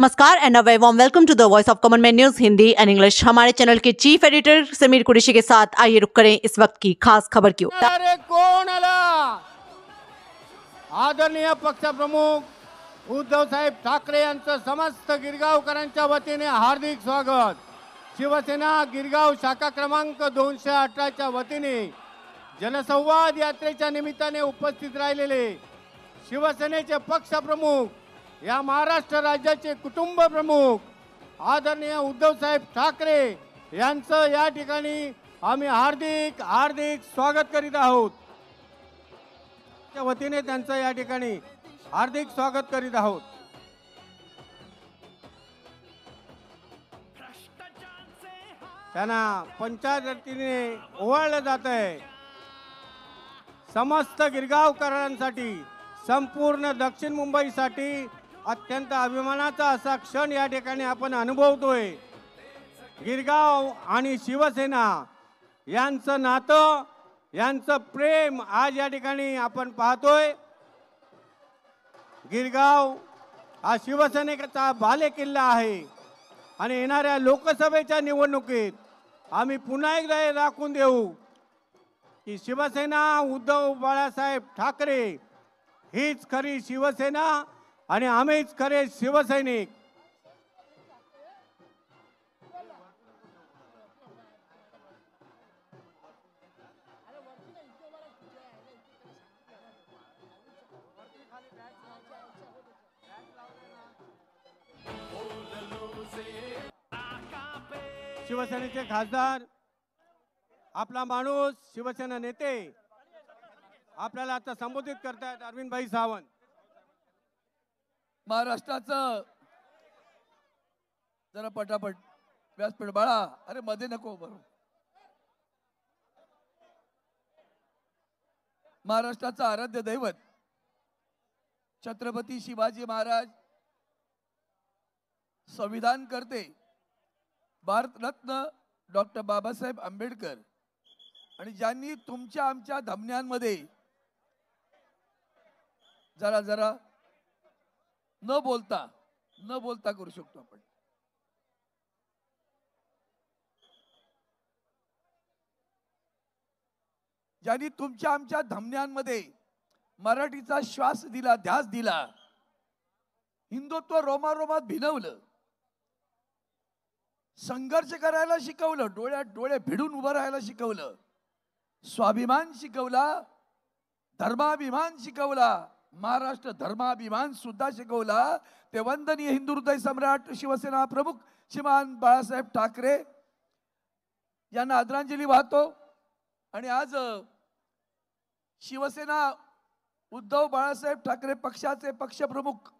नमस्कार and a very warm welcome to the voice of common man news Hindi and English. हमारे channel के chief editor Samir Qureshi के साथ आइए रुक करें इस वक्त की खास खबर की ओर। अरे कोण आला? आदरणीय पक्षप्रमुख उद्धव साहेब ठाकरे यांचं समस्त गिरगावकरांच्या वतीने हार्दिक स्वागत। शिवसेना गिरगाव शाखा क्रमांक 218 च्या वतीने जनसंवाद यात्रेच्या निमित्ताने उपस्थित राहिलेले शिवसेनेचे पक्षप्रमुख, या महाराष्ट्र राज्याचे कुटुंब प्रमुख आदरणीय उद्धव साहेब ठाकरे यांचं या ठिकाणी आम्ही हार्दिक हार्दिक स्वागत करीत आहोत। त्या वतीने त्यांचं या ठिकाणी हार्दिक स्वागत करीत आहोत। त्यांना पंचायतीने ओवाळलं जात आहे। समस्त गिरगावकरांसाठी, संपूर्ण दक्षिण मुंबईसाठी अत्यंत अभिमानाचा असा क्षण या ठिकाणी आपण अनुभवतोय। गिरगाव आणि शिवसेना यांचं नातं, यांचं प्रेम आज या ठिकाणी आपण पाहतोय। गिरगाव हा शिवसेनेचा बालेकिल्ला आहे आणि येणाऱ्या लोकसभेच्या निवडणुकीत आम्ही पुन्हा एकदा हे दाखवून देऊ की शिवसेना उद्धव बाळासाहेब ठाकरे हीच खरी शिवसेना आणि आम्हीच खरे शिवसैनिक। शिवसेनेचे खासदार, आपला माणूस, शिवसेना नेते आपल्याला आता संबोधित करतात अरविंद भाई सावंत। महाराष्ट्राचं जरा पटापट व्यासपीठ बाळा, अरे मध्ये नको बरोबर। महाराष्ट्राचं आराध्य दैवत छत्रपती शिवाजी महाराज, संविधान करते भारतरत्न डॉक्टर बाबासाहेब आंबेडकर, आणि ज्यांनी तुमच्या आमच्या धमन्यांमध्ये जरा जरा न बोलता करू शकतो आपण। ज्यांनी तुमच्या आमच्या धमन्यांमध्ये मराठीचा श्वास दिला, ध्यास दिला, हिंदुत्व रोमारोमात भिनवलं, संघर्ष करायला शिकवलं, डोळ्यात डोळे भिडून उभं राहायला शिकवलं, स्वाभिमान शिकवला, धर्माभिमान शिकवला, महाराष्ट्र धर्माभिमान सुद्धा शिकवला, ते वंदनीय हिंदू हृदय सम्राट शिवसेना प्रमुख श्रीमान बाळासाहेब ठाकरे यांना आदरांजली वाहतो। आणि आज शिवसेना उद्धव बाळासाहेब ठाकरे पक्षाचे पक्षप्रमुख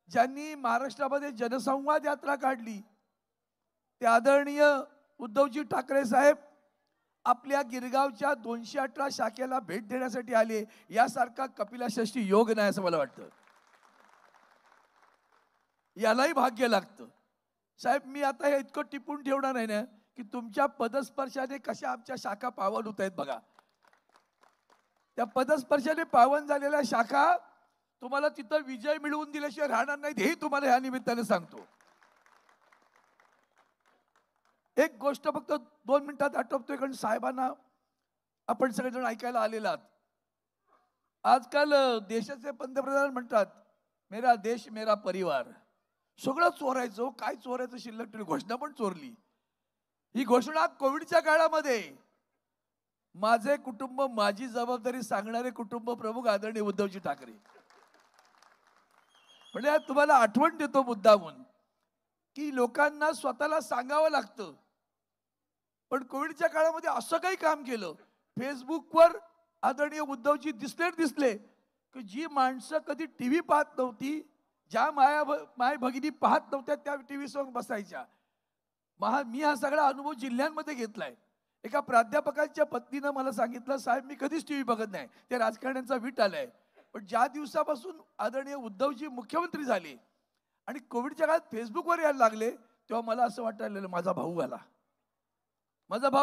ज्यांनी महाराष्ट्रामध्ये जनसंवाद यात्रा काढली, ते आदरणीय उद्धवजी ठाकरे साहेब आपल्या गिरगावच्या 218 शाखेला भेट देण्यासाठी आले। यासारखा कपिलाषष्ठी योग नाही असं मला वाटतं, यालाही भाग्य लागतं। साहेब, मी आता हे इतकं टिपून ठेवणार नाही ना की तुमच्या पदस्पर्शाने कशा आमच्या शाखा पावन होत आहेत बघा। त्या पदस्पर्शाने पावन झालेल्या शाखा तुम्हाला तिथं विजय मिळवून दिल्याशिवाय राहणार नाहीत, हे तुम्हाला या निमित्ताने सांगतो। एक गोष्ट फक्त 2 मिनिटात आठवतोय, कारण साहेबांना आपण सगळेजण ऐकायला आलेला आहात। आजकाल देशाचे पंतप्रधान म्हणतात मेरा देश मेरा परिवार, सगळं चोरायचं, काय चोरायचं शिल्लक तरी घोषणा पण चोरली। ही घोषणा कोविडच्या काळामध्ये माझे कुटुंब माझी जबाबदारी सांगणारे कुटुंब प्रमुख आदरणीय उद्धवजी ठाकरे, म्हणजे तुम्हाला आठवण देतो मुद्दामून की लोकांना स्वतःला सांगावं लागतं, पण कोविडच्या काळामध्ये असं काही काम केलं। फेसबुकवर आदरणीय उद्धवजी दिसले की जी माणसं कधी टीव्ही पाहत नव्हती, ज्या माय भगिनी पाहत नव्हत्या, त्या टीव्ही समोर बसायच्या। मी हा सगळा अनुभव जिल्ह्यांमध्ये घेतलाय। एका प्राध्यापकाच्या पत्नीनं मला सांगितलं, साहेब मी कधीच टीव्ही बघत नाही, ते राजकारण्यांचा वीट आलाय, पण ज्या दिवसापासून आदरणीय उद्धवजी मुख्यमंत्री झाले आणि कोविडच्या काळात फेसबुकवर यायला लागले, तेव्हा मला असं वाटायला माझा भाऊ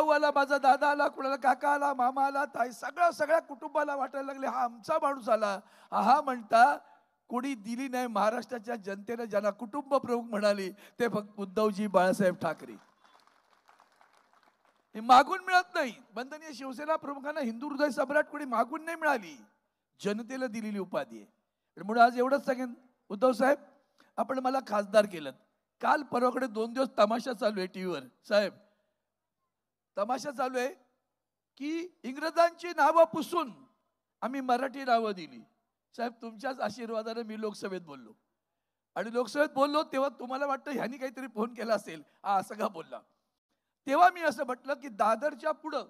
आला, माझा दादा आला, कुणाला काका आला, मामा आला, ताई, सगळ्या कुटुंबाला वाटायला लागले हा आमचा माणूस आला। हा म्हणता कोणी दिली नाही. महाराष्ट्राच्या जनतेने ज्यांना कुटुंब प्रमुख म्हणाले ते फक्त उद्धवजी बाळासाहेब ठाकरे. हे मागून मिळत नाही. वंदनीय शिवसेना प्रमुखांना हिंदू हृदय सम्राट कोणी मागून नाही मिळाली, जनतेला दिलेली उपाधी आहे. म्हणून आज एवढंच सांगेन, उद्धव साहेब आपण मला खासदार केलं. काल परवाकडे 2 दिवस तमाशा चालू आहे टीव्हीवर. साहेब तमाशा चालू आहे की इंग्रजांची नावं पुसून आम्ही मराठी नावं दिली. साहेब तुमच्याच आशीर्वादाने मी लोकसभेत बोललो, आणि लोकसभेत बोललो तेव्हा तुम्हाला वाटतं ह्यांनी काहीतरी फोन केला असेल, हा असं का बोलला. तेव्हा मी असं म्हटलं की दादरच्या पुढं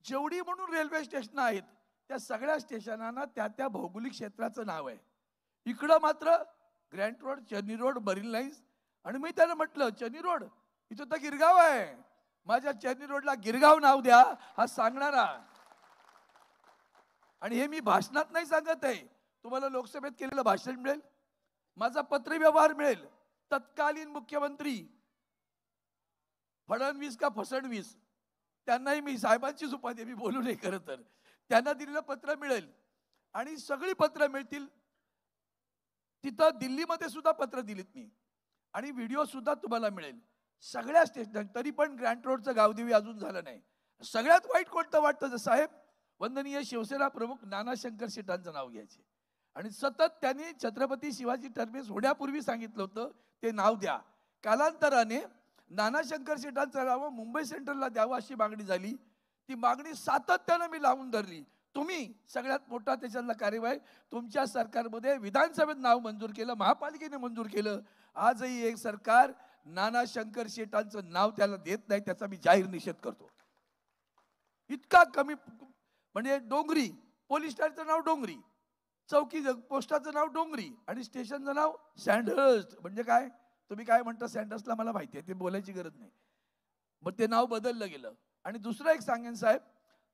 जेवढी म्हणून रेल्वे स्टेशन आहेत त्या सगळ्या स्टेशनांना त्या त्या भौगोलिक क्षेत्राचं नाव आहे. इकडं मात्र Grant road, Chennai road, marine lines. आणि मी त्याला म्हटलं चेन्नई रोड इथं तर गिरगाव आहे, माझ्या चेन्नई रोडला गिरगाव नाव द्या हा सांगणारा. आणि हे मी भाषणात नाही सांगत आहे, तुम्हाला लोकसभेत केलेलं भाषण मिळेल, माझा पत्रव्यवहार मिळेल. तत्कालीन मुख्यमंत्री फडणवीस का फसणवीस, त्यांनाही मी साहेबांचीच उपाधी मी बोलू नये खरं तर, त्यांना दिलेलं पत्र मिळेल. आणि सगळी पत्र मिळतील. तिथं दिल्लीमध्ये सुद्धा पत्र दिलीत मी, आणि व्हिडिओ सुद्धा तुम्हाला मिळेल सगळ्या स्टेशन. तरी पण ग्रँट रोडचं गावदेवी अजून झालं नाही. सगळ्यात वाईट कोणतं वाटतं साहेब, वंदनीय शिवसेना प्रमुख नाना शंकर शेटांचं नाव घ्यायचे, आणि सतत त्यांनी छत्रपती शिवाजी टर्मिनस होण्यापूर्वी सांगितलं होतं ते नाव द्या. कालांतराने नाना शंकर शेटांचं नाव मुंबई सेंट्रलला द्यावं अशी मागणी झाली. ती मागणी सातत्यानं मी लावून धरली. तुम्ही सगळ्यात मोठा त्याच्यातला कार्यवाही तुमच्या सरकारमध्ये विधानसभेत नाव मंजूर केलं, महापालिकेने मंजूर केलं. आजही एक सरकार नाना शंकर शेटांचं नाव त्याला देत नाही, त्याचा मी जाहीर निषेध करतो. इतका कमी, म्हणजे डोंगरी पोलीस स्टेशनचं नाव डोंगरी, चौकी पोस्टाचं नाव डोंगरी, आणि स्टेशनचं नाव सँडहर्स्ट. म्हणजे काय, तुम्ही काय म्हणता सँडहर्स्टला मला माहिती आहे, ते बोलायची गरज नाही. मग ते नाव बदललं गेलं. आणि दुसरं एक सांगेन साहेब,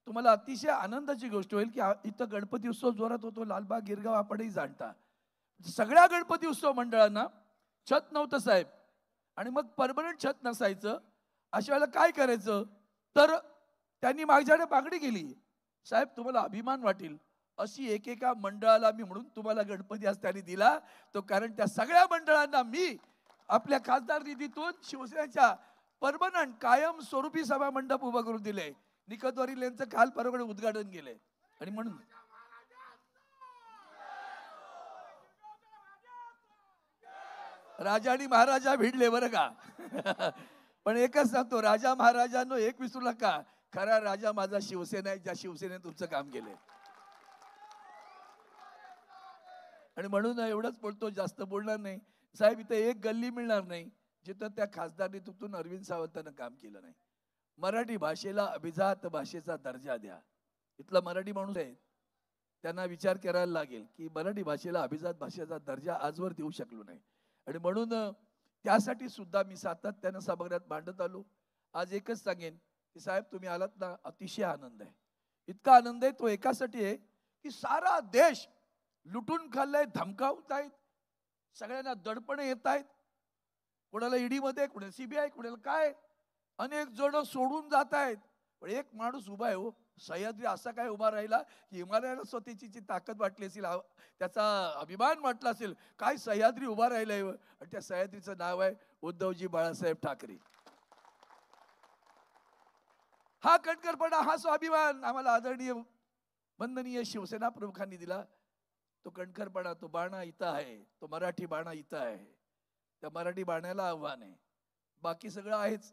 तुम्हाला अतिशय आनंदाची गोष्ट होईल की इथं गणपती उत्सव जोरात होतो, लालबाग गिरगाव आपणही जाणता. सगळ्या गणपती उत्सव मंडळांना छत नव्हतं साहेब, आणि मग परमनंट छत नसायचं. अशा वेळेला काय करायचं, तर त्यांनी माझ्याकडे मागणी केली, साहेब तुम्हाला अभिमान वाटेल अशी एकेका मंडळाला मी, म्हणून तुम्हाला गणपती आज त्यांनी दिला तो, कारण त्या सगळ्या मंडळांना मी आपल्या खासदार निधीतून शिवसेनेच्या परमनंट कायम स्वरूपी सभा मंडप उभा करून दिले. निकतवारी लेनचं काल परवाकडे उद्घाटन केलंय. आणि म्हणून राजा आणि महाराजा भिडले बरं का. पण एकच सांगतो, राजा महाराजांनो एक विसरू नका, खरा राजा माझा शिवसेना आहे, ज्या शिवसेनेने तुमचं काम केलंय. आणि म्हणून एवढंच बोलतो, जास्त बोलणार नाही साहेब. इथं एक गल्ली मिळणार नाही जिथं त्या खासदार नेतृत्वातून अरविंद सावंतांना काम केलं नाही. मराठी भाषेला अभिजात भाषेचा दर्जा द्या. इथला मराठी माणूस आहे, त्यांना विचार करायला लागेल की मराठी भाषेला अभिजात भाषेचा दर्जा आजवर देऊ शकलो नाही. आणि म्हणून त्यासाठी सुद्धा मी सातत्यानं सभागृहात मांडत आलो. आज एकच सांगेन की साहेब तुम्ही आलात ना, अतिशय आनंद आहे. इतका आनंद आहे तो एकासाठी आहे की सारा देश लुटून खाल्लाय, धमकावत आहेत, सगळ्यांना दडपण येत आहेत. कोणाला ईडी मध्ये, कोणाला सीबीआय, कोणाला काय, अनेक जण सोडून जात आहेत. पण एक माणूस उभा आहे हो, सह्याद्री असा काय उभा राहिला की हिमालयाला स्वतःची जी ताकद वाटली असेल, त्याचा अभिमान वाटला असेल, काय सह्याद्री उभा राहिलाय. आणि त्या सह्याद्रीचं नाव आहे उद्धवजी बाळासाहेब ठाकरे. हा कणखरपणा, हा स्वाभिमान आम्हाला आदरणीय वंदनीय शिवसेना प्रमुखांनी दिला. तो कणखरपणा, तो बाणा इथं आहे, तो मराठी बाणा इथं आहे. त्या मराठी बाण्याला आव्हान आहे. बाकी सगळं आहेच.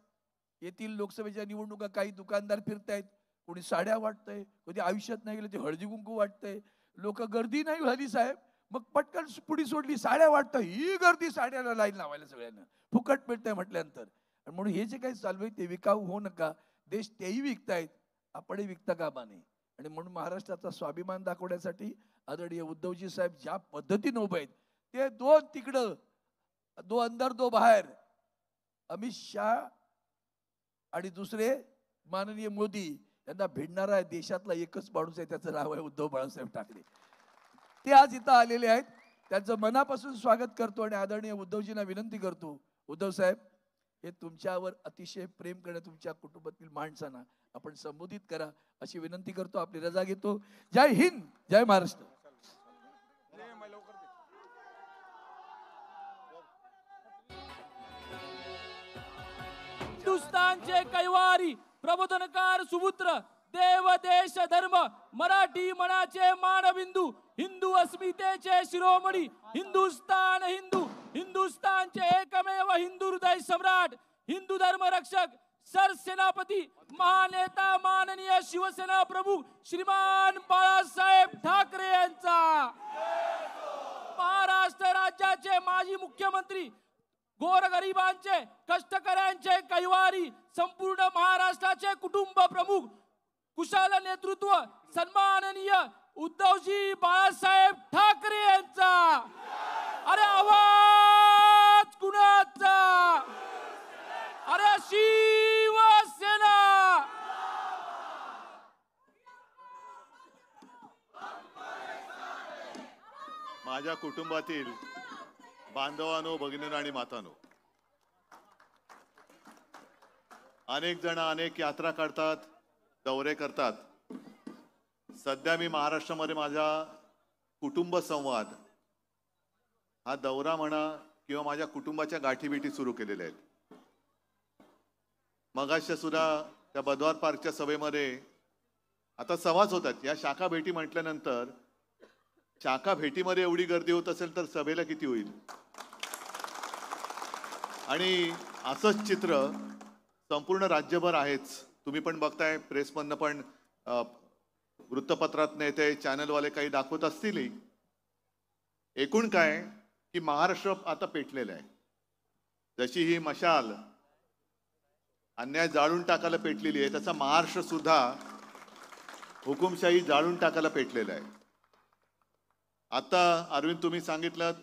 येथील लोकसभेच्या निवडणुका काही दुकानदार फिरतायत, कोणी साड्या वाटतंय, कधी आयुष्यात नाही गेलं ते हळदी कुंकू वाटतंय. लोक गर्दी नाही झाली साहेब, मग पटकन पुढी सोडली, साड्या वाटतं, ही गर्दी साड्याला लाईन लावायला सगळ्यांना फुकट मिळतंय म्हटल्यानंतर. आणि म्हणून हे जे काही चालू आहे ते विकाऊ होऊ नका. देश तेही विकतायत, आपणही विकता कामा नये. आणि म्हणून महाराष्ट्राचा स्वाभिमान दाखवण्यासाठी आदरणीय उद्धवजी साहेब ज्या पद्धतीने उभे आहेत, ते दोन तिकडं, दो अंदर दो बाहेर, अमित शाह आणि दुसरे माननीय मोदी यांना भिडणारा देशातला एकच माणूस आहे, त्याचं नाव आहे उद्धव बाळासाहेब ठाकरे. ते आज इथं आलेले आहेत, त्यांचं मनापासून स्वागत करतो. आणि आदरणीय उद्धवजींना विनंती करतो, उद्धव साहेब हे तुमच्यावर अतिशय प्रेम करणे, तुमच्या कुटुंबातील माणसांना आपण संबोधित करा अशी विनंती करतो. आपली रजा घेतो. जय हिंद, जय महाराष्ट्र. हिंदुस्थानचे कैवारी प्रबोधनकार सुपुत्र देव देश धर्म मराठी मनाचे मानबिंदू हिंदू अस्मितेचे शिरोमणी हिंदुस्थान हिंदू हिंदुस्थानचे एकमेव हिंदू हृदय सम्राट हिंदू धर्म रक्षक सरसेनापती महानेता माननीय शिवसेना प्रमुख श्रीमान बाळासाहेब ठाकरे यांचा, महाराष्ट्र राज्याचे माजी मुख्यमंत्री गोरगरिबांचे कष्टकऱ्यांचे कैवारी संपूर्ण महाराष्ट्राचे कुटुंब प्रमुख कुशल नेतृत्व सन्माननीय उद्धवजी बाळासाहेब ठाकरे यांचा। अरे आवाज कुणाचा? अरे शिवसेना। माझ्या कुटुंबातील बांधवांनो, भगिनींनो आणि मातांनो, अनेक जण अनेक यात्रा काढतात, दौरे करतात। सध्या मी महाराष्ट्रामध्ये माझा कुटुंब संवाद हा दौरा म्हणा किंवा माझ्या कुटुंबाच्या गाठीभेटी सुरू केलेल्या आहेत। मगाशी सुद्धा त्या बदवार पार्कच्या सभेमध्ये आता संवाद होतात। या शाखा भेटी म्हटल्यानंतर शाखा भेटीमध्ये एवढी गर्दी होत असेल तर सभेला किती होईल? आणि असंच चित्र संपूर्ण राज्यभर आहेच। तुम्ही पण बघताय, प्रेसमधनं पण वृत्तपत्रात येते, चॅनलवाले काही दाखवत असतील। एकूण काय की महाराष्ट्र आता पेटलेलं आहे। जशी ही मशाल अन्याय जाळून टाकायला पेटलेली आहे, तसा महाराष्ट्र सुद्धा हुकुमशाही जाळून टाकायला पेटलेला आहे। आता अरविंद तुम्ही सांगितलं,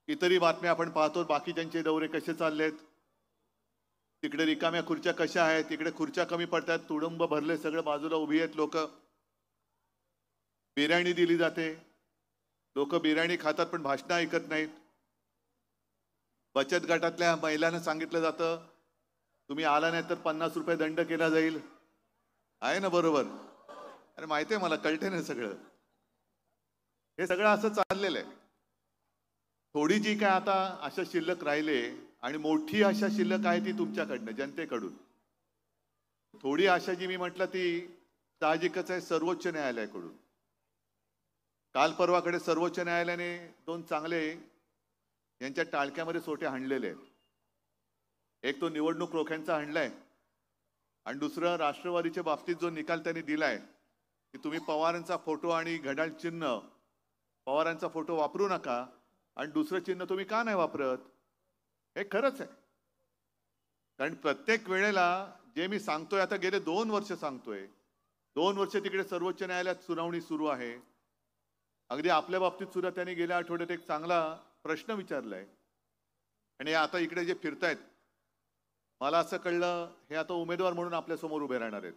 इतरही बातम्या आपण पाहतो, बाकीच्यांचे दौरे कसे चाललेत, तिकडे रिकाम्या खुर्च्या कशा आहेत, तिकडे खुर्च्या कमी पडतात, तुडुंब भरले, सगळं बाजूला उभी आहेत लोक। बिर्याणी दिली जाते, लोक बिर्याणी खातात पण भाषणं ऐकत नाहीत। बचत गटातल्या महिलांना सांगितलं जातं तुम्ही आला नाही तर 50 रुपये दंड केला जाईल। आहे ना बरोबर? अरे माहिती आहे मला, कळते ना सगळं। हे सगळं असं चाललेलं आहे। थोडी जी काय आता अशा शिल्लक राहिले आणि मोठी आशा शिल्लक आहे ती तुमच्याकडनं, जनतेकडून। थोडी आशा जी मी म्हटलं ती साहजिकच आहे सर्वोच्च न्यायालयाकडून। काल परवाकडे सर्वोच्च न्यायालयाने 2 चांगले यांच्या टाळक्यामध्ये सोटे हाणलेले आहेत। एक तो निवडणूक रोख्यांचा हाणलाय आणि दुसरं राष्ट्रवादीच्या बाबतीत जो निकाल त्यांनी दिलाय की तुम्ही पवारांचा फोटो आणि घड्याळ चिन्ह, पवारांचा फोटो वापरू नका आणि दुसरं चिन्ह तुम्ही का नाही वापरत। हे खरंच आहे, कारण प्रत्येक वेळेला जे मी सांगतोय, आता गेले 2 वर्ष सांगतोय, 2 वर्ष तिकडे सर्वोच्च न्यायालयात सुनावणी सुरू आहे। अगदी आपल्या बाबतीत सुद्धा त्यांनी गेल्या आठवड्यात एक चांगला प्रश्न विचारलाय आणि आता इकडे जे फिरतायत, मला असं कळलं हे आता उमेदवार म्हणून आपल्या समोर उभे राहणार आहेत।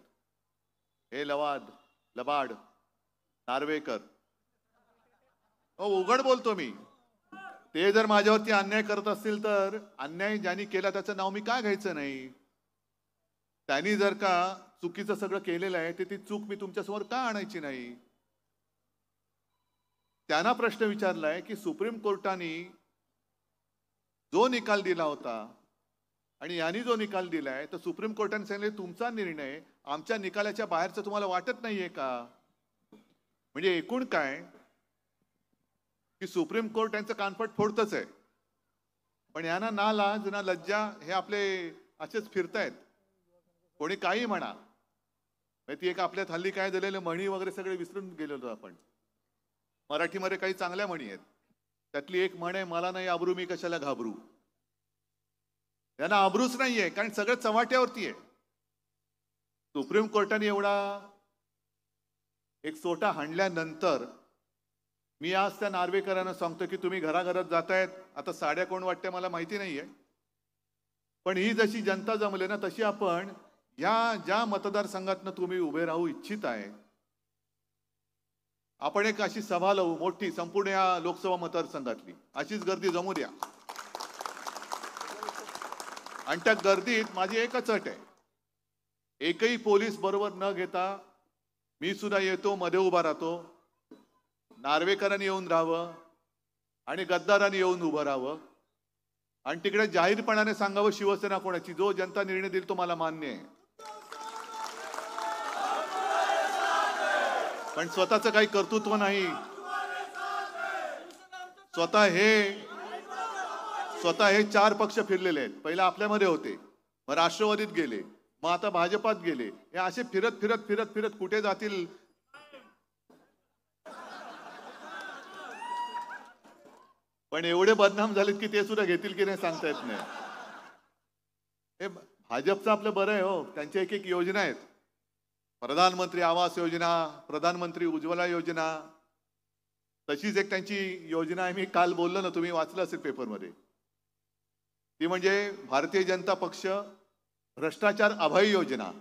हे लबाड नार्वेकर, उघड बोलतो मी, ते जर माझ्यावरती अन्याय करत असतील तर अन्याय ज्यांनी केला त्याचं नाव मी का घ्यायचं नाही? त्यांनी जर का चुकीचं सगळं केलेलं आहे ते ती चूक मी तुमच्यासमोर का आणायची नाही? त्यांना प्रश्न विचारलाय की सुप्रीम कोर्टाने जो निकाल दिला होता आणि यांनी जो निकाल दिलाय, तर सुप्रीम कोर्टाने सांगितले तुमचा निर्णय आमच्या निकालाच्या बाहेरचं तुम्हाला वाटत नाहीये का? म्हणजे एकूण काय की सुप्रीम कोर्ट यांचं कानफट फोडतच आहे, पण यांना ना लाज ना लज्जा, हे आपले असेच फिरतायत। कोणी काही म्हणा, ती एक आपल्यात हल्ली काय झालेलं म्हणी वगैरे सगळे विसरून गेलेलो आपण। मराठीमध्ये काही चांगल्या म्हणी आहेत, त्यातली एक म्हण आहे, मला नाही आबरू मी कशाला घाबरू। त्यांना आबरूच नाहीये, कारण सगळं चव्हाट्यावरती आहे। सुप्रीम कोर्टाने एवढा एक सोटा हाणल्यानंतर मी आज त्या नार्वेकरांना सांगतो की तुम्ही घराघरात जातायत, आता साड्या कोण वाटते मला माहिती नाहीये, पण ही जशी जनता जमले ना तशी आपण या ज्या मतदारसंघातनं तुम्ही उभे राहू इच्छित आहे, आपण एक अशी सभा लावू मोठी संपूर्ण या लोकसभा मतदारसंघातली, अशीच गर्दी जमू द्या। आणि त्या गर्दीत माझी एकच अट आहे, एकही पोलीस बरोबर न घेता मी सुद्धा येतो, मध्ये उभा राहतो। नार्वेकरांनी येऊन राहावं आणि गद्दारांनी येऊन उभं राहावं आणि तिकडे जाहीरपणाने सांगावं शिवसेना कोणाची. जो जनता निर्णय देईल तो मला मान्य आहे, पण स्वतःचं काही कर्तृत्व नाही. स्वतः हे 4 पक्ष फिरलेले आहेत. पहिला आपल्यामध्ये होते, मग राष्ट्रवादीत गेले, मग आता भाजपात गेले. हे असे फिरत फिरत फिरत फिरत कुठे जातील पण एवढे बदनाम झालेत की ते सुद्धा घेतील की नाही सांगता येत नाही. हे भाजपचं आपलं बरं आहे हो, त्यांच्या एक एक योजना आहेत. प्रधानमंत्री आवास योजना, प्रधानमंत्री उज्ज्वला योजना, तशीच एक त्यांची योजना आहे. मी काल बोललो ना, तुम्ही वाचलं असेल पेपरमध्ये. ती म्हणजे भारतीय जनता पक्ष भ्रष्टाचार अभय योजना.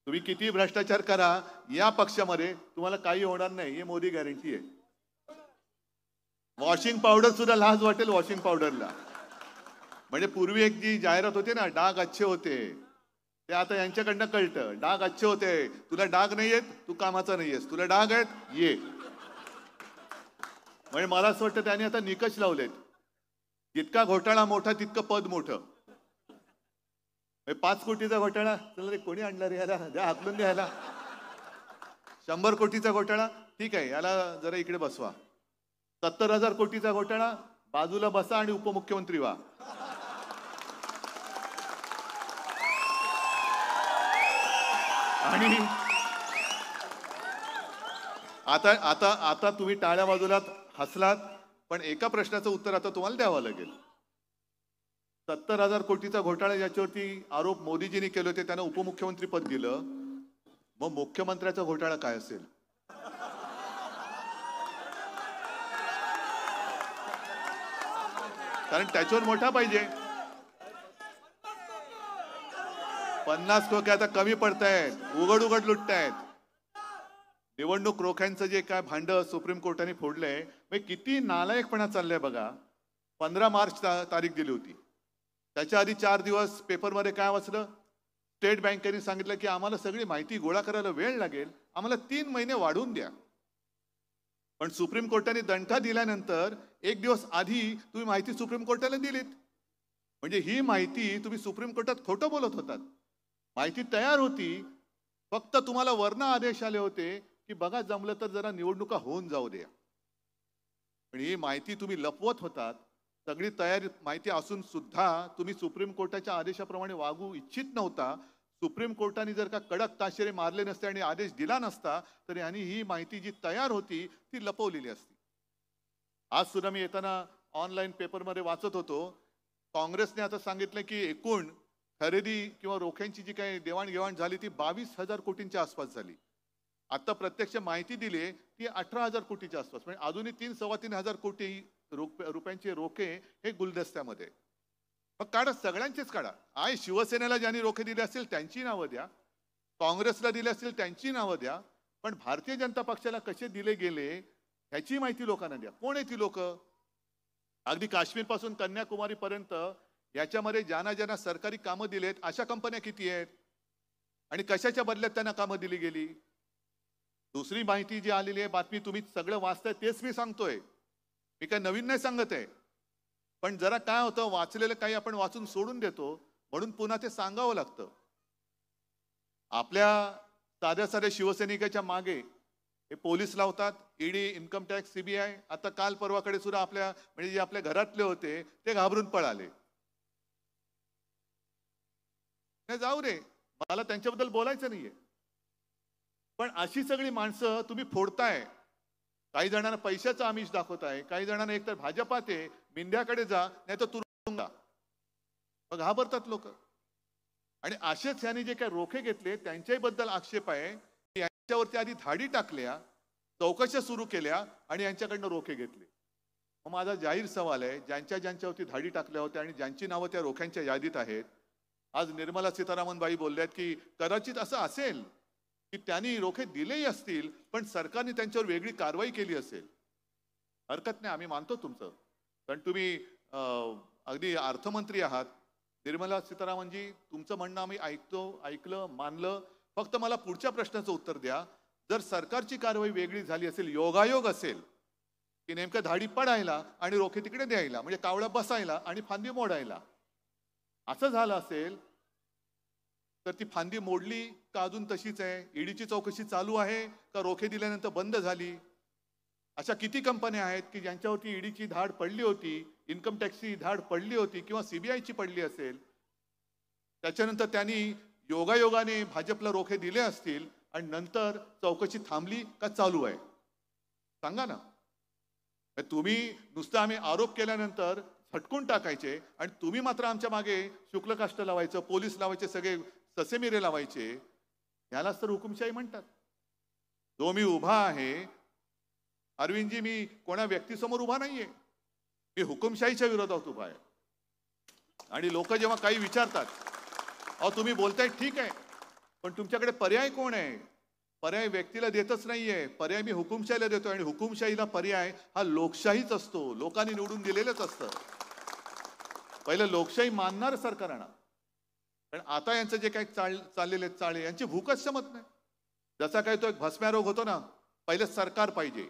तुम्ही किती भ्रष्टाचार करा, या पक्षामध्ये तुम्हाला काही होणार नाही, हे मोदी गॅरंटी आहे. वॉशिंग पावडर सुद्धा लाज वाटेल वॉशिंग पावडरला. म्हणजे पूर्वी एक जी जाहिरात होती ना, डाग अच्छे होते, ते आता यांच्याकडनं कळतं. डाग अच्छे होते, तुला डाग नाही आहेत, तू कामाचा नाही आहेस, तुला डाग आहेत, ये. म्हणजे मला असं वाटतं त्यांनी आता निकष लावलेत, जितका घोटाळा मोठा तितकं पद मोठं. 5 कोटीचा घोटाळा, चला रे कोणी आणणार याला, द्या हाकलून द्या याला. 100 कोटीचा घोटाळा, ठीक आहे, याला जरा इकडे बसवा. 70,000 कोटीचा घोटाळा, बाजूला बसा आणि उपमुख्यमंत्री व्हा. आणि आता आता आता तुम्ही टाळ्या बाजूला हसलात, पण एका प्रश्नाचं उत्तर आता तुम्हाला द्यावं लागेल. 70,000 कोटीचा घोटाळा ज्याच्यावरती आरोप मोदीजींनी केले होते, त्यांना उपमुख्यमंत्री पद दिलं. मग मुख्यमंत्र्याचा घोटाळा काय असेल? कारण त्याच्यावर मोठा पाहिजे. 50 खोके आता कमी पडतायत, उघड उघड लुटतायत. निवडणूक रोख्यांचं जे काय भांड सुप्रीम कोर्टाने फोडलंय, किती नालायकपणा चाललंय बघा. 15 मार्च तारीख दिली होती, त्याच्या आधी 4 दिवस पेपरमध्ये काय वाचलं? स्टेट बँकेने सांगितलं की आम्हाला सगळी माहिती गोळा करायला वेळ लागेल, आम्हाला 3 महिने वाढवून द्या. पण सुप्रीम कोर्टाने दंडा दिल्यानंतर 1 दिवस आधी तुम्ही माहिती सुप्रीम कोर्टाला दिलीत. म्हणजे ही माहिती तुम्ही सुप्रीम कोर्टात खोटं बोलत होतात. माहिती तयार होती, फक्त तुम्हाला वर्ण आदेश आले होते की बघा जमलं तर जरा निवडणुका होऊन जाऊ द्या. पण ही माहिती तुम्ही लपवत होतात. सगळी तयारी माहिती असून सुद्धा तुम्ही सुप्रीम कोर्टाच्या आदेशाप्रमाणे वागू इच्छित नव्हता. सुप्रीम कोर्टाने जर का कडक ताशेरे मारले नसते आणि आदेश दिला नसता, तर यांनी ही माहिती जी तयार होती ती लपवलेली असती. आज सुद्धा मी येताना ऑनलाईन पेपरमध्ये वाचत होतो, काँग्रेसने आता सांगितलं की एकूण खरेदी किंवा रोख्यांची जी काही देवाणघेवाण झाली ती 22,000 कोटींच्या आसपास झाली. आता प्रत्यक्ष माहिती दिली ती 18,000 कोटीच्या आसपास. म्हणजे अजूनही 3-3.25 कोटी रुपयांचे रोखे हे गुलदस्त्यामध्ये. मग काढा, सगळ्यांचेच काढा. आहे शिवसेनेला ज्यांनी रोखे दिले असतील त्यांची नावं द्या, काँग्रेसला दिले असतील त्यांची नावं द्या, पण भारतीय जनता पक्षाला कसे दिले गेले ह्याची माहिती लोकांना द्या. कोण आहे ती लोक? अगदी काश्मीर पासून कन्याकुमारी पर्यंत याच्यामध्ये ज्यांना ज्यांना सरकारी कामं दिलेत अशा कंपन्या किती आहेत आणि कशाच्या बदल्यात त्यांना कामं दिली गेली? दुसरी माहिती जी आलेली आहे, बातमी तुम्ही सगळं वाचताय तेच मी सांगतोय, मी काय नवीन नाही सांगत आहे. पण जरा काय होतं, वाचलेलं काही आपण वाचून सोडून देतो, म्हणून पुन्हा ते सांगावं लागतं. आपल्या साध्या साध्या शिवसैनिकाच्या मागे हे पोलीस लावतात, ईडी, इन्कम टॅक्स, सीबीआय. आता काल परवाकडे सुद्धा आपल्या म्हणजे जे आपल्या घरातले होते ते घाबरून पळाले. नाही जाऊ दे, मला त्यांच्याबद्दल बोलायचं नाहीये, पण अशी सगळी माणसं तुम्ही फोडताय. काही जणांना पैशाचं आमिष दाखवताय, काही जणांना एकतर भाजपात आहे, मिंद्याकडे जा, नाही तर तुरुंगा. मग घाबरतात लोक. आणि असेच यांनी जे काही रोखे घेतले त्यांच्याही बद्दल आक्षेप आहे की यांच्यावरती आधी धाडी टाकल्या, चौकशा सुरू केल्या आणि यांच्याकडनं रोखे घेतले. मग माझा जाहीर सवाल आहे, ज्यांच्यावरती धाडी टाकल्या होत्या आणि ज्यांची नावं त्या रोख्यांच्या यादीत आहेत, आज निर्मला सीतारामन बाई बोलल्यात की कदाचित असं असेल की त्यांनी रोखे दिलेही असतील, पण सरकारने त्यांच्यावर वेगळी कारवाई केली असेल. हरकत नाही, आम्ही मानतो तुमचं, कारण तुम्ही अगदी अर्थमंत्री आहात. निर्मला सीतारामनजी, तुमचं म्हणणं आम्ही ऐकलं, मानलं. फक्त मला पुढच्या प्रश्नाचं उत्तर द्या. जर सरकारची कारवाई वेगळी झाली असेल, योगायोग असेल, की नेमकं धाडी पडायला आणि रोखे तिकडे द्यायला, म्हणजे कावळा बसायला आणि फांदी मोडायला. असं झालं असेल तर ती फांदी मोडली का अजून तशीच आहे? ईडीची चौकशी चालू आहे का रोखे दिल्यानंतर बंद झाली? अशा किती कंपन्या आहेत की ज्यांच्यावरती ईडीची धाड पडली होती, इन्कम टॅक्सची धाड पडली होती किंवा सीबीआयची पडली असेल, त्याच्यानंतर त्यांनी योगायोगाने भाजपला रोखे दिले असतील आणि नंतर चौकशी थांबली का चालू आहे? सांगा ना. तुम्ही नुसतं आम्ही आरोप केल्यानंतर झटकून टाकायचे आणि तुम्ही मात्र आमच्या मागे शुक्लकाष्ट लावायचं, पोलीस लावायचे, सगळे ससेमिरे लावायचे. यालाच तर हुकुमशाही म्हणतात. जो मी उभा आहे अरविंदजी, मी कोणा व्यक्तीसमोर उभा नाहीये, मी हुकुमशाहीच्या विरोधात उभा आहे. आणि लोक जेव्हा काही विचारतात, अहो तुम्ही बोलताय ठीक आहे, पण तुमच्याकडे पर्याय कोण आहे? पर्याय व्यक्तीला देतच नाहीये, पर्याय मी हुकुमशाहीला देतो. आणि हुकुमशाहीला पर्याय हा लोकशाहीच असतो, लोकांनी निवडून दिलेलंच असतं. पहिलं लोकशाही मानणार सरकार आणा. पण आता यांचं जे काही चाललेले चाळे, यांची भूकच क्षमत नाही. जसा काही तो एक भस्म्या रोग होतो ना, पहिलं सरकार पाहिजे.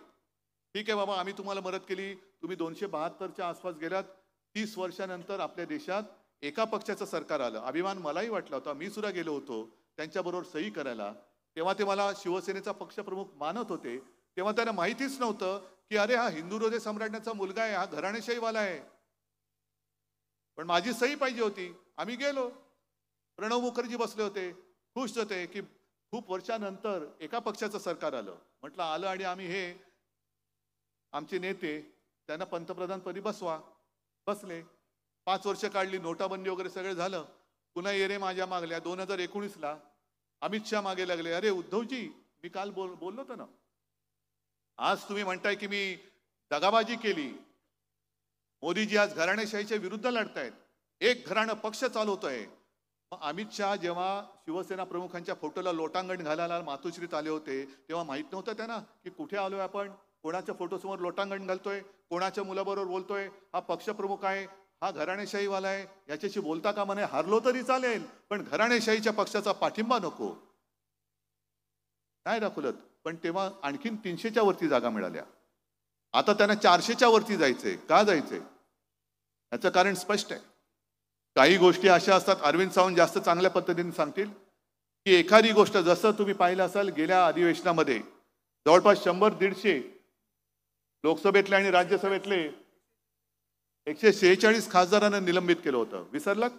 ठीक आहे बाबा, आम्ही तुम्हाला मदत केली, तुम्ही 272च्या आसपास गेलात. 30 वर्षानंतर आपल्या देशात एका पक्षाचं सरकार आलं. अभिमान मलाही वाटला होता, मी सुद्धा गेलो होतो त्यांच्याबरोबर सही करायला. तेव्हा ते मला शिवसेनेचा पक्षप्रमुख मानत होते. तेव्हा त्यांना माहितीच नव्हतं की अरे हा हिंदू हृदय सम्राटांचा मुलगा आहे, हा घराणेशाहीवाला आहे. पण माझी सही पाहिजे होती. आम्ही गेलो. प्रणव मुखर्जी बसले होते, खुश होते की खूप वर्षानंतर एका पक्षाचं सरकार आलं. म्हटलं आलं आणि आम्ही हे आमचे नेते त्यांना पंतप्रधानपदी बसवा. बसले. 5 वर्ष काढली, नोटाबंदी वगैरे सगळं झालं. पुन्हा येरे माझ्या मागल्या. 2019ला अमित शहा मागे लागले. अरे उद्धवजी, मी काल बोललो होतो ना, आज तुम्ही म्हणताय की मी दगाबाजी केली. मोदीजी आज घराणेशाहीच्या विरुद्ध लढतायत, एक घराणं पक्ष चालवतोय. मग अमित शहा जेव्हा शिवसेना प्रमुखांच्या फोटोला लोटांगण घालायला मातोश्रीत आले होते, तेव्हा माहित नव्हतं त्यांना की कुठे आलोय आपण, कोणाच्या फोटोसमोर लोटांगण घालतोय, कोणाच्या मुलाबरोबर बोलतोय, हा पक्षप्रमुख आहे, हा घराणेशाहीवाला आहे, याच्याशी बोलता का म्हणे. हारलो तरी चालेल, पण घराणेशाहीच्या पक्षाचा पाठिंबा नको. नाही दाखवलं. पण तेव्हा आणखीन 300च्या वरती जागा मिळाल्या. आता त्यांना 400च्या वरती जायचंय. का जायचंय? याचं कारण स्पष्ट आहे. काही गोष्टी अशा असतात, अरविंद सावंत जास्त चांगल्या पद्धतीने सांगतील, की एखादी गोष्ट जसं तुम्ही पाहिलं असाल गेल्या अधिवेशनामध्ये जवळपास 100-150 लोकसभेतले आणि राज्यसभेतले 146 खासदारांना निलंबित केलं होतं. विसरलात?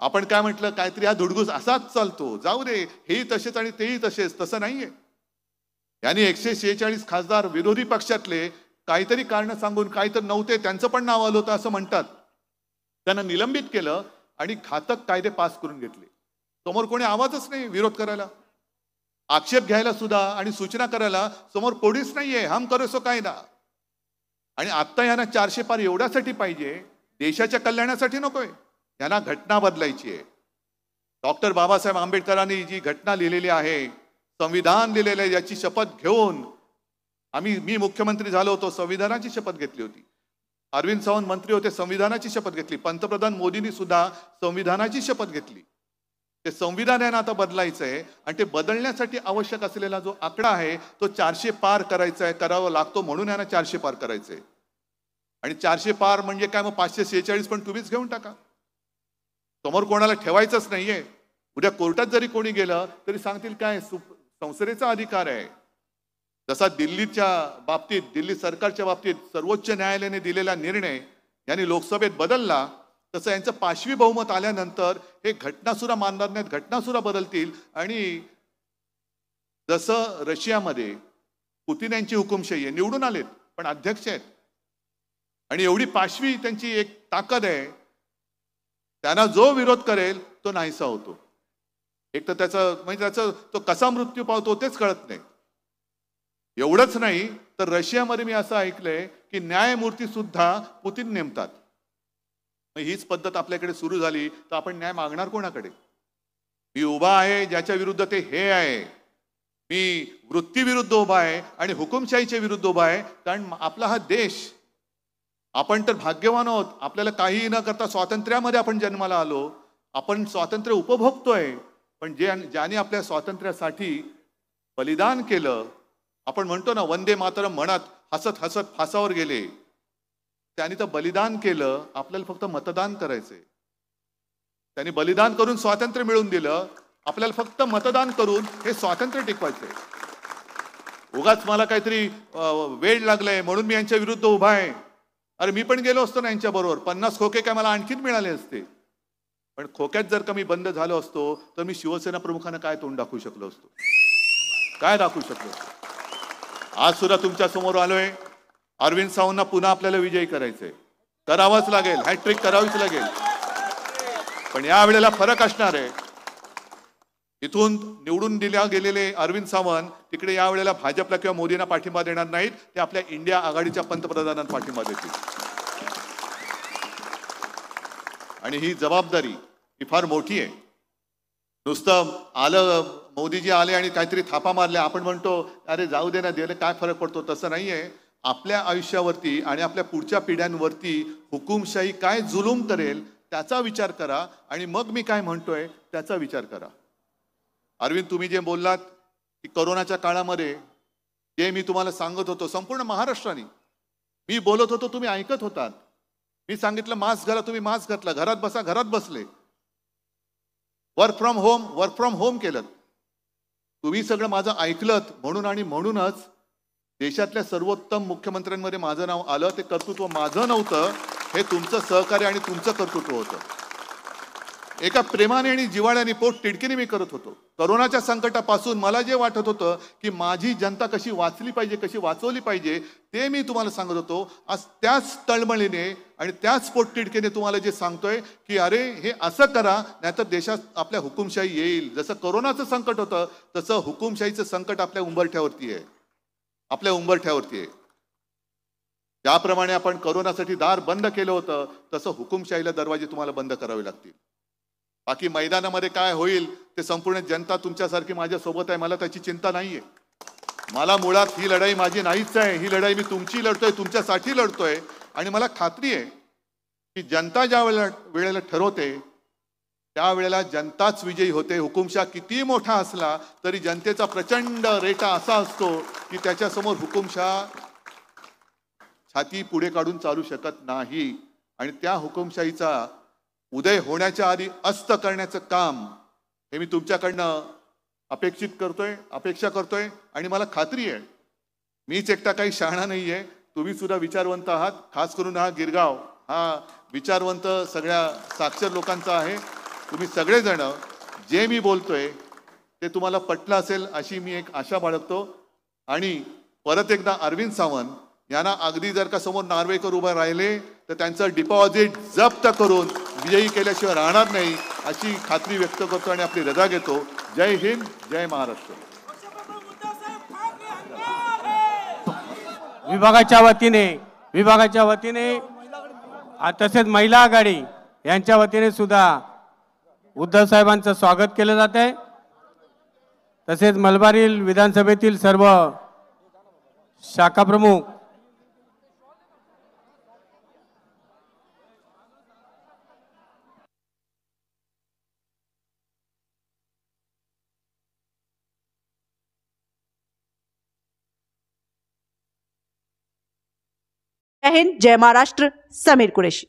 आपण काय म्हटलं, काहीतरी हा धुडगूस असाच चालतो, जाऊ दे, हेही तसेच आणि तेही तसेच. तसं नाहीये. यांनी 146 खासदार विरोधी पक्षातले काहीतरी कारण सांगून, काहीतरी नव्हते त्यांचं पण नाव आलं होतं असं म्हणतात, त्यांना निलंबित केलं आणि घातक कायदे पास करून घेतले. समोर कोणी आवाजच नाही विरोध करायला, आक्षेप घ्यायला सुद्धा आणि सूचना करायला समोर कोणीच नाहीये. हम करो सो कायदा. आणि आता यांना 400 पार एवढ्यासाठी पाहिजे, देशाच्या कल्याणासाठी नकोय. यांना घटना बदलायची आहे. डॉक्टर बाबासाहेब आंबेडकरांनी जी घटना लिहिलेली आहे, संविधान लिहिलेलं आहे, याची शपथ घेऊन मी मुख्यमंत्री झालो होतो, संविधानाची शपथ घेतली होती. अरविंद सावंत मंत्री होते, संविधानाची शपथ घेतली. पंतप्रधान मोदींनी सुद्धा संविधानाची शपथ घेतली. ते संविधान यांना आता बदलायचं आहे आणि ते बदलण्यासाठी आवश्यक असलेला जो आकडा आहे तो 400 पार करायचा आहे, करावा लागतो. म्हणून यांना 400 पार करायचंय. आणि 400 पार म्हणजे काय, मग 546 पण तुम्हीच घेऊन टाका. समोर कोणाला ठेवायचंच नाहीये. उद्या कोर्टात जरी कोणी गेलं तरी सांगतील काय, संसदेचा अधिकार आहे. जसा दिल्लीच्या बाबतीत, दिल्ली सरकारच्या बाबतीत सर्वोच्च न्यायालयाने दिलेला निर्णय यांनी लोकसभेत बदलला, तसं यांचं 5वी बहुमत आल्यानंतर हे घटना सुद्धा मानणार नाहीत, घटना सुद्धा बदलतील. आणि जसं रशियामध्ये पुतिन यांची हुकुमशाही आहे, निवडून आलेत पण अध्यक्ष आहेत, आणि एवढी 5वी त्यांची एक ताकद आहे, त्यांना जो विरोध करेल तो नाहीसा होतो. एक तर त्याचा तो कसा मृत्यू पावतो तेच कळत नाही. एवढंच नाही तर रशियामध्ये मी असं ऐकलंय की न्यायमूर्ती सुद्धा पुतिन नेमतात. हीच पद्धत आपल्याकडे सुरू झाली तर आपण न्याय मागणार कोणाकडे? मी उभा आहे ज्याच्या विरुद्ध ते हे आहे. मी वृत्तीविरुद्ध उभा आहे आणि हुकुमशाहीच्या विरुद्ध उभा आहे. कारण आपला हा देश, आपण तर भाग्यवान आहोत, आपल्याला काहीही न करता स्वातंत्र्यामध्ये आपण जन्माला आलो. आपण स्वातंत्र्य उपभोगतोय. पण ज्याने आपल्या स्वातंत्र्यासाठी बलिदान केलं, आपण म्हणतो ना वंदे मातरम म्हणत हसत हसत फासावर गेले. त्यांनी तर बलिदान केलं, आपल्याला फक्त मतदान करायचंय. त्यांनी बलिदान करून स्वातंत्र्य मिळवून दिलं, आपल्याला फक्त मतदान करून हे स्वातंत्र्य टिकवायचंय. उगाच मला काहीतरी वेळ लागलाय म्हणून मी यांच्या विरुद्ध उभा आहे. अरे मी पण गेलो असतो ना यांच्या बरोबर, 50 खोके काय मला आणखीन मिळाले असते. पण खोक्यात जर का मी बंद झालो असतो तर मी शिवसेना प्रमुखांना काय तोंड दाखवू शकलो असतो, काय दाखवू शकलो असतो. आज सुद्धा तुमच्या समोर आलोय. अरविंद सावंतला पुन्हा आपल्याला विजयी करायचंय, करावंच लागेल, हॅट्रिक करावीच लागेल. पण या वेळेला फरक असणार आहे. इथून निवडून दिल्या गेलेले अरविंद सावंत तिकडे या वेळेला भाजपला किंवा मोदींना पाठिंबा देणार नाहीत, ते आपल्या इंडिया आघाडीच्या पंतप्रधानांना पाठिंबा देतील. आणि ही जबाबदारी ही फार मोठी आहे. नुसतं आलं, मोदीजी आले आणि काहीतरी थापा मारल्या, आपण म्हणतो अरे जाऊ दे ना, दिले काय फरक पडतो. तसं नाहीये. आपल्या आयुष्यावरती आणि आपल्या पुढच्या पिढ्यांवरती हुकुमशाही काय जुलूम करेल त्याचा विचार करा आणि मग मी काय म्हणतोय त्याचा विचार करा. अरविंद, तुम्ही जे बोललात की कोरोनाच्या काळामध्ये जे मी तुम्हाला सांगत होतो संपूर्ण महाराष्ट्राने, मी बोलत होतो तुम्ही ऐकत होतात. मी सांगितलं मास्क घाला, तुम्ही मास्क घातला. घरात बसा, घरात बसले. वर्क फ्रॉम होम केलं. तुम्ही सगळं माझं ऐकलत म्हणून आणि म्हणूनच देशातल्या सर्वोत्तम मुख्यमंत्र्यांमध्ये माझं नाव आलं. ते कर्तृत्व माझं नव्हतं, हे तुमचं सहकार्य आणि तुमचं कर्तृत्व होतं. एका प्रेमाने आणि जिव्हाळ्याने पोट तिडकीने मी करत होतो. कोरोनाच्या संकटापासून मला जे वाटत होतं की माझी जनता कशी वाचली पाहिजे, कशी वाचवली पाहिजे, ते मी तुम्हाला सांगत होतो. आज त्याच तळमळीने आणि त्याच पोट तिडकीने तुम्हाला जे सांगतोय की अरे हे असं करा, नाहीतर देशात आपल्या हुकुमशाही येईल. जसं कोरोनाचं संकट होतं तसं हुकुमशाहीचं संकट आपल्या उंबरठ्यावरती आहे, आपल्या उंबरठ्यावरती आहे. ज्याप्रमाणे आपण कोरोनासाठी दार बंद केलं होतं तसं हुकुमशाहीला दरवाजे तुम्हाला बंद करावे लागतील. बाकी मैदानामध्ये काय होईल ते संपूर्ण जनता तुमच्यासारखी माझ्या सोबत आहे, मला त्याची चिंता नाहीये. मला मुळात ही लढाई माझी नाहीच आहे. ही लढाई मी तुमची लढतोय, तुमच्यासाठी लढतोय. आणि मला खात्री आहे की जनता ज्या वेळेला ठरवते त्यावेळेला जनताच विजयी होते. हुकुमशाह किती मोठा असला तरी जनतेचा प्रचंड रेटा असा असतो की त्याच्यासमोर हुकुमशाह छाती पुढे काढून चालू शकत नाही. आणि त्या हुकुमशाहीचा उदय होण्याच्या आधी अस्त करण्याचं काम हे मी तुमच्याकडनं अपेक्षा करतोय. आणि मला खात्री आहे मीच एकटा काही शहाणा नाहीये, तुम्ही सुद्धा विचारवंत आहात. खास करून हा गिरगाव हा विचारवंत सगळ्या साक्षर लोकांचा आहे. तुम्ही सगळेजण जे मी बोलतोय ते तुम्हाला पटलं असेल अशी मी एक आशा बाळगतो. आणि परत एकदा अरविंद सावंत यांना अगदी जर का समोर नार्वेकर उभे राहिले तर त्यांचं डिपॉझिट जप्त करून विजयी केल्याशिवाय राहणार नाही अशी खात्री व्यक्त करतो आणि आपली रजा घेतो. जय हिंद, जय महाराष्ट्र. विभागाच्या वतीने तसेच महिला आघाडी यांच्या वतीने सुद्धा उद्धव साहेबांचं स्वागत केलं जात आहे. तसेच मलबारील विधानसभेतील सर्व शाखा प्रमुख जय हिंद, जय महाराष्ट्र. समीर कुरेशी.